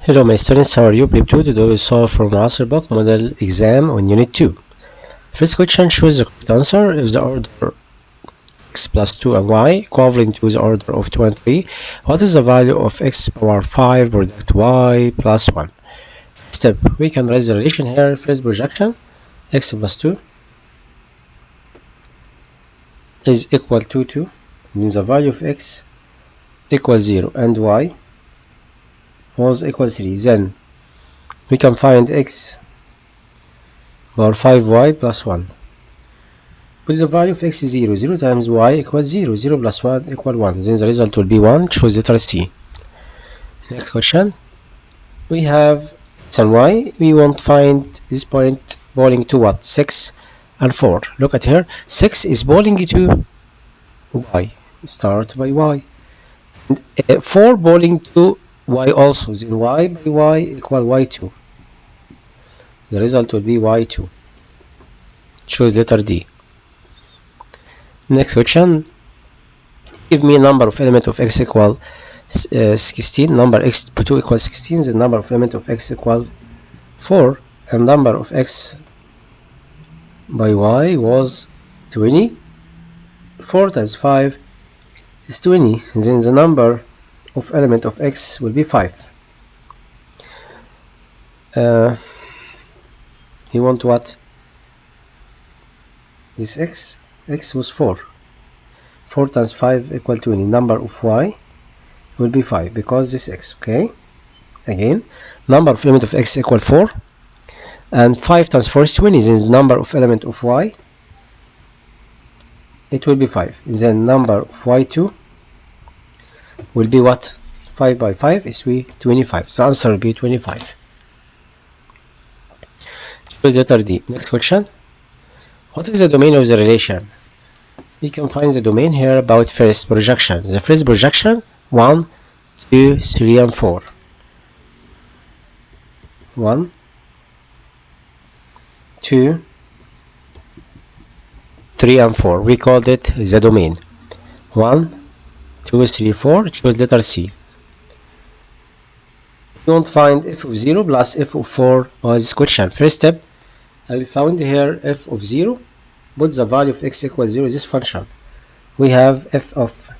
Hello my students, how are you? Prep 2. Today we solve for المعاصر book model exam on unit 2. First question, choose the correct answer. If the order x plus 2 and y equivalent to the order of 2 and 3, what is the value of x power 5 product y plus 1? First step, we can raise the relation here. First projection, x plus 2 is equal to 2, means the value of x equals 0 and y was equal 3. Then we can find x power 5y plus 1. Put the value of x is 0. 0 times y equals 0. 0 plus 1 equal 1. Then the result will be 1. Choose letter C. Next question. We have x and y. We want to find this point belonging to what? 6 and 4. Look at here. 6 is belonging to y. Start by y. And 4 belonging to y also, then y by y equal y2. The result will be y2. Choose letter D. Next question. Give me a number of element of x equal 16. Number x2 equals 16. The number of element of x equal 4. And number of x by y was 20. 4 times 5 is 20. Then the number of element of x will be 5. You want what? This x was 4. 4 times 5 equal 20. Number of y will be 5 because this x, okay? Again, number of element of x equal 4 and 5 times 4 is 20. Then the number of element of y, it will be 5. Then number of y2 will be what? 5 by 5 is 25. The answer will be 25. Choose letter D. Next question. What is the domain of the relation? We can find the domain here about first projection. The first projection 1, 2, 3 and 4. 1, 2, 3 and 4. We called it the domain. 1, 2, 3, 4. Choose letter C. We want to find f of 0 plus f of 4 by this question. First step, I found here f of 0. Put the value of x equals 0 this function. We have f of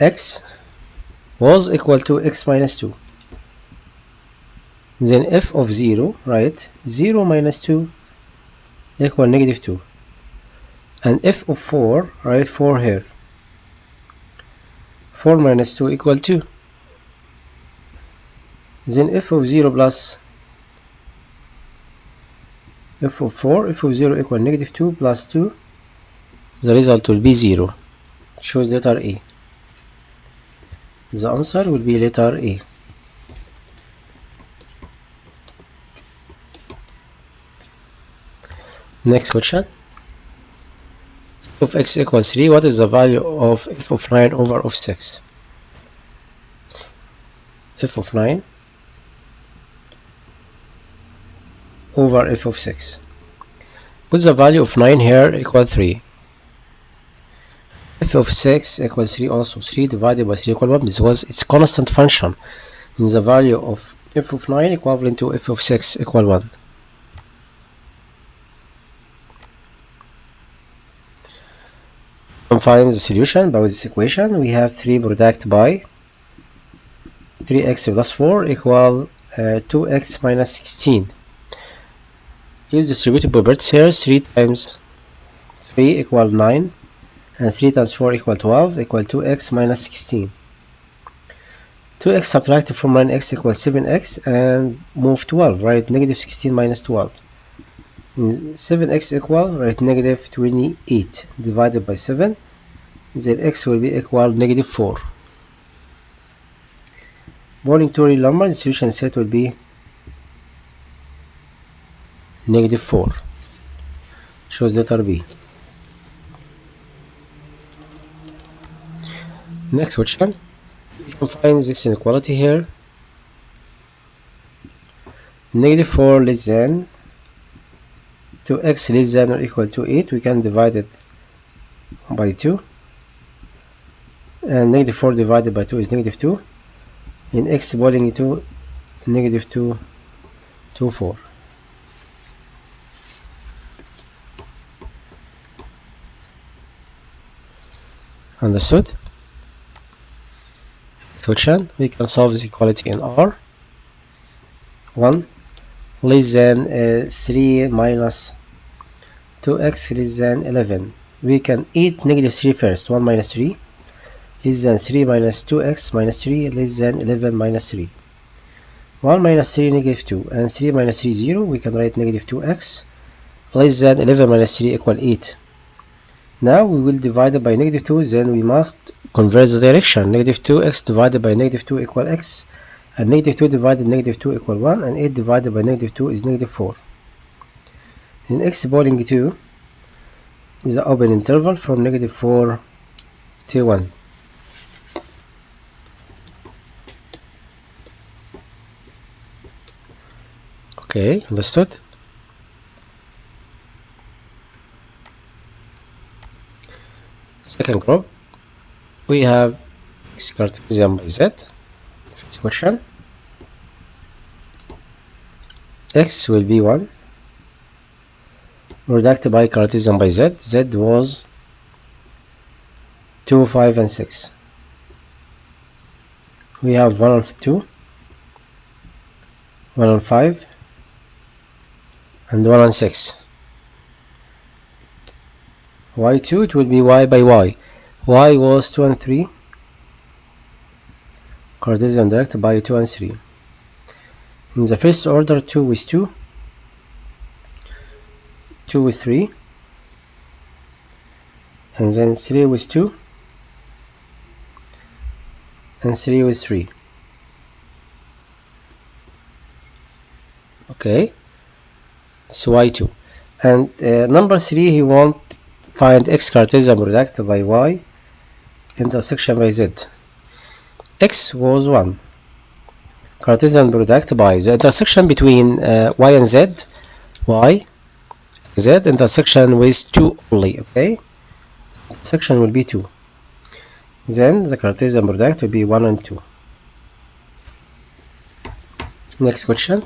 x was equal to x minus 2. Then f of 0, right? 0 minus 2 equal negative 2. And f of 4, right? 4 here. 4 minus 2 equal 2. Then f of 0 plus f of 4, f of 0 equal negative 2 plus 2. The result will be 0. Choose letter A. The answer will be letter A. Next question. F of x equals 3. What is the value of f of 9 over of 6? F of 9 over f of 6. Put the value of 9 here equal 3. F of 6 equals 3 also. 3 divided by 3 equal 1 because it's constant function. And the value of f of 9 equivalent to f of 6 equal 1. And find the solution by this equation. We have 3 product by 3x plus 4 equal 2x minus 16. Use distributive properties here. 3 times 3 equal 9 and 3 times 4 equal 12 equal 2x minus 16. 2x subtracted from 9x equals 7x and move 12, right? Negative 16 minus 12. 7x equal, right? Negative 28 divided by 7. Then x will be equal negative 4. Belonging to real number, the solution set will be negative 4. Choose letter B. Next question. You can find this inequality here. Negative 4 less than 2x less than or equal to 8. We can divide it by 2. And negative 4 divided by 2 is negative 2. in x belonging to -2 to 4. Understood? Question, we can solve this equality in R. 1 less than 3 minus 2x less than 11. We can eat -3 first. 1 minus 3 less than 3 minus 2x minus 3 less than 11 minus 3. 1 minus 3 -2 and 3 minus 3 0. We can write -2x less than 11 minus 3 equal 8. Now we will divide it by -2, then we must convert the direction. -2x divided by -2 equal x, and -2 divided -2 equal 1, and 8 divided by -2 is -4. In x belonging to the open interval from -4 to 1. Okay, understood? Second group, we have x Cartesian by z. Question, x will be 1, product by Cartesian by z. Z was 2, 5 and 6. We have 1 on 2, 1 on 5 and 1 on 6. y2, it will be y by y. Y was 2 and 3. Cartesian direct by 2 and 3. In the first order, 2 with 2, 2 with 3, and then 3 with 2, and 3 with 3. Okay, it's y2. And number 3, he won't find x Cartesian product by y intersection by z. X was 1. Cartesian product by the intersection between y and z, y, z intersection with 2 only, okay? Intersection will be 2. Then the Cartesian product will be 1 and 2. Next question.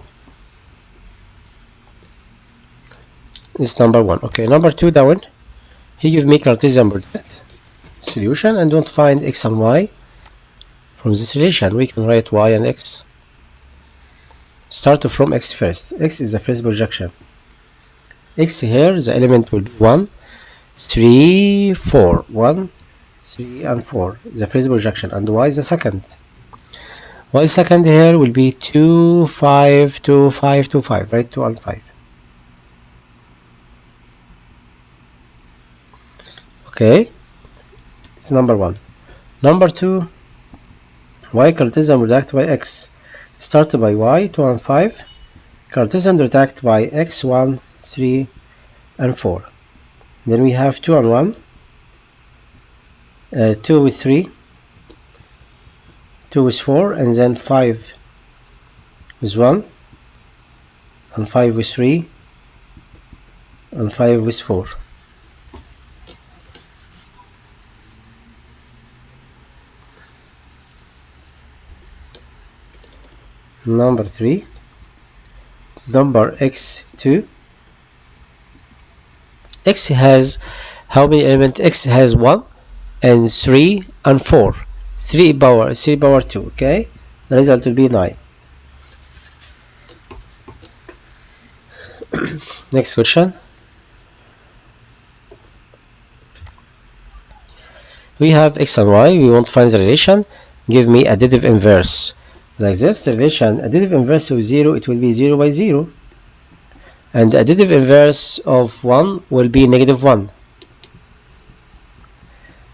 This is number 1. Okay, number 2 down. He gives me Cartesian product solution and don't find x and y from this relation. We can write y and x. Start from x first. X is the first projection. X here, the element will be 1, 3, 4. 1, 3 and 4, the first projection, and y is the second. Y second here will be 2, 5, 2, 5, 2, 5, right? 2 and 5. Okay, it's number 1. Number 2, y Cartesian product by x. Start by y, 2 and 5. Cartesian product by x, 1, 3 and 4. Then we have 2 and 1. 2 with 3. 2 with 4. And then 5 with 1. And 5 with 3. And 5 with 4. Number 3, number x2. X has how many elements? X has 1 and 3 and 4. 3 power 2. Okay, the result will be 9. Next question. We have x and y. We want to find the relation. Give me additive inverse. Like this relation, additive inverse of 0, it will be 0 by 0. And the additive inverse of 1 will be -1.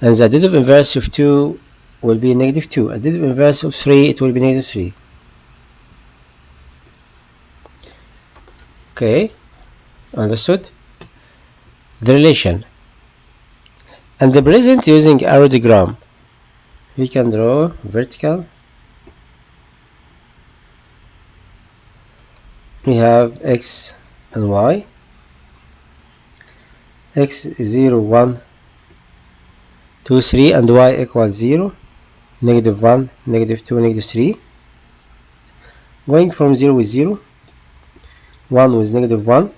And the additive inverse of 2 will be -2. Additive inverse of 3, it will be -3. Okay, understood? The relation. And the present using arrow diagram. We can draw vertical. We have x and y. X 0, 1, 2, 3, and y equals 0, -1, -2, -3. going from 0 with 0, 1 with negative 1,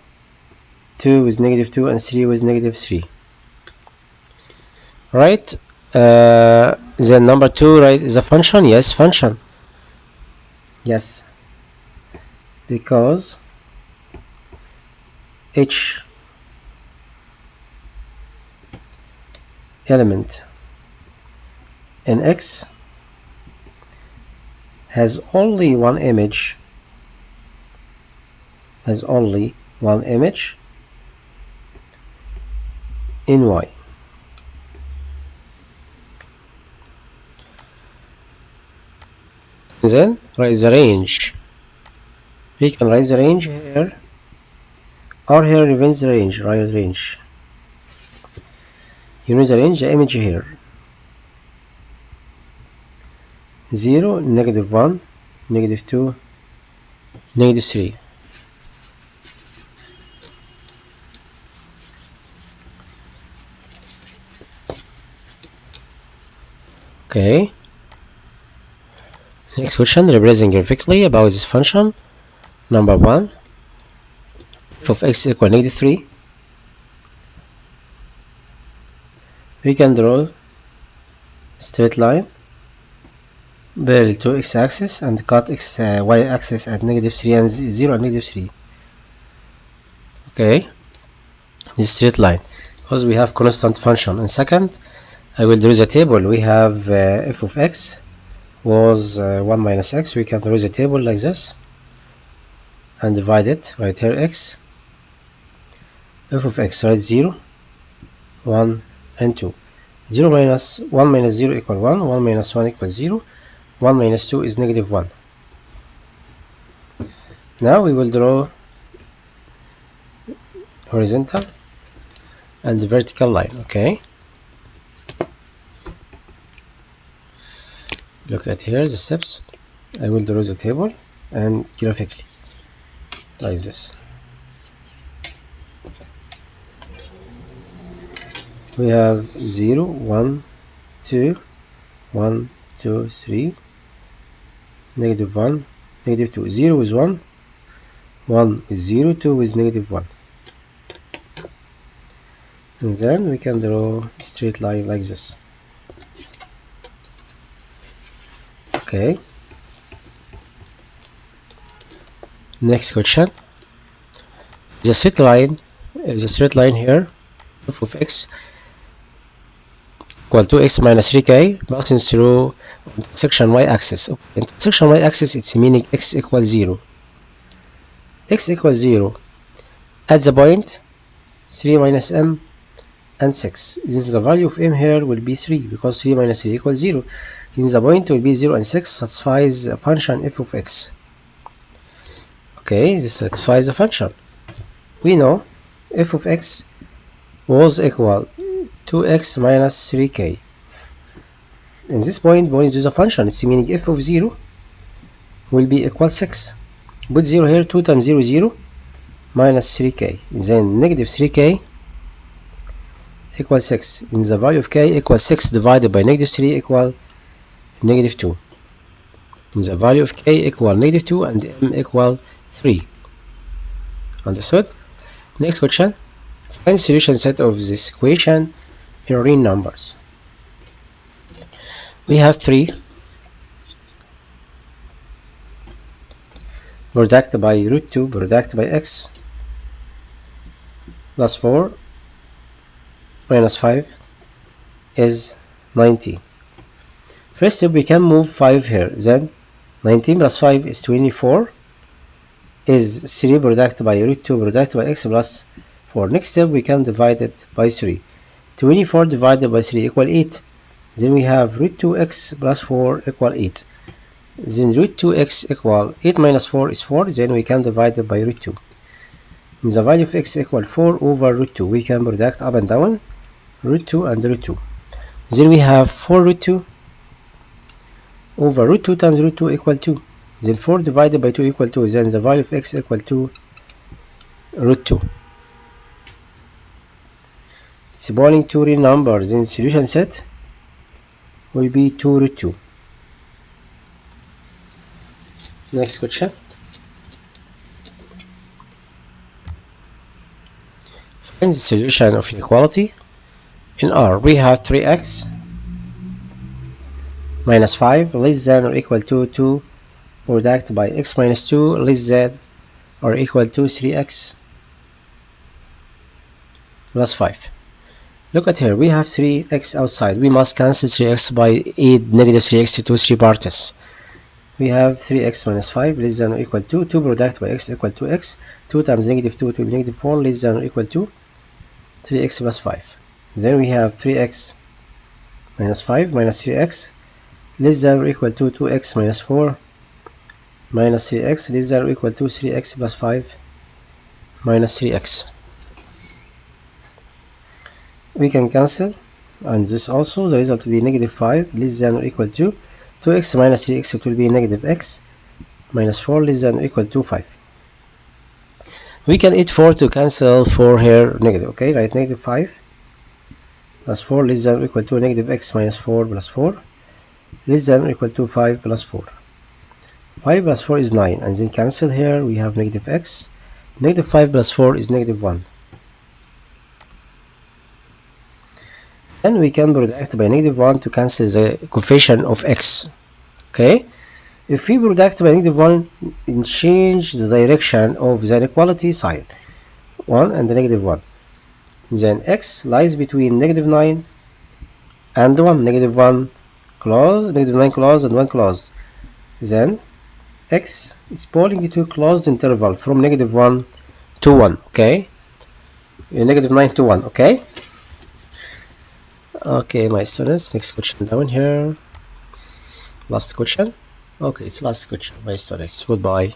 2 with negative 2, and 3 with negative 3. Right? Then number 2, right, is a function. Yes, function. Yes, because each element in X has only one image, in Y. Then write the range. We can write the range here, or here reveals the range. Write range. You know the range, the image here. 0, negative 1, negative 2, negative 3. Okay. Next question, representing graphically about this function. Number 1, f of x equal negative 3. We can draw straight line parallel to x-axis and cut y-axis at negative 3 and 0 and negative 3. Okay, this straight line because we have constant function. And second, I will draw the table. We have f of x was 1 minus x. We can draw the table like this and divide it. Right here x, f of x, right, 0, 1 and 2. 0 minus 1 minus 0 equal 1, 1 minus 1 equals 0, 1 minus 2 is negative 1. Now we will draw horizontal and vertical line. Okay, look at here the steps. I will draw the table and graphically like this. We have 0, 1, 2, 1, 2, 3, negative 1, negative 2. 0 is 1, 1 is 0, 2 is negative 1. And then we can draw a straight line like this. Okay. Next question. The straight line here, f of x equal to x minus 3k passes through intersection y-axis. Intersection y-axis, it's meaning x equals 0. X equals 0 at the point 3 minus m and 6. This the value of m here will be 3 because 3 minus 3 equals 0. In the point will be 0 and 6 satisfies the function f of x. Okay, this satisfies the function. We know f of x was equal 2x minus 3k. In this point, when you do the function, it's meaning f of 0 will be equal 6. Put 0 here, 2 times 0, 0, minus 3k. Then negative 3k equals 6. In the value of k equals 6 divided by negative 3 equal negative 2. In the value of k equal negative 2 and m equal 3. Understood? Next question. Find solution set of this equation in real numbers. We have 3 product by root 2 product by x plus 4 minus 5 is 19. First step, we can move 5 here. Then 19 plus 5 is 24 is 3 product by root 2 product by x plus 4. Next step, we can divide it by 3. 24 divided by 3 equal 8. Then we have root 2x plus 4 equal 8. Then root 2x equal 8 minus 4 is 4. Then we can divide it by root 2. In the value of x equal 4 over root 2. We can product up and down root 2 and root 2. Then we have 4 root 2 over root 2 times root 2 equal 2. Then 4 divided by 2 equal 2. Then the value of x equal to root 2. Supplying two real numbers in solution set will be 2 root 2. Next question. Find the solution of inequality. In R, we have 3x minus 5 less than or equal to 2 product by x minus 2 less than or equal to 3x plus 5. Look at here, we have 3x outside. We must cancel 3x by add negative 3x to 3 parts. We have 3x minus 5 less than or equal to 2 product by x equal to x. 2 times negative 2 will be negative 4 less than or equal to 3x plus 5. Then we have 3x minus 5 minus 3x less than or equal to 2x minus 4 minus 3x less than or equal to 3x plus 5 minus 3x. We can cancel, and this also the result will be negative 5 less than or equal to 2x minus 3x. It will be negative x minus 4 less than or equal to 5. We can add 4 to cancel 4 here negative. Okay, right, negative 5 plus 4 less than or equal to negative x minus 4 plus 4 less than or equal to 5 plus 4. 5 plus 4 is 9, and then cancel here. We have negative x. Negative 5 plus 4 is negative 1. Then we can product by negative 1 to cancel the coefficient of x. Okay, if we product by negative 1 and change the direction of the inequality sign 1 and the negative 1, then x lies between negative 9 and 1. Negative 1 closed, negative 9 closed, and 1 closed. Then x is falling to closed interval from negative 1 to 1. Okay, negative 9 to 1. Okay. Okay, my students, next question down here. Last question. Okay, it's last question, my students. Goodbye.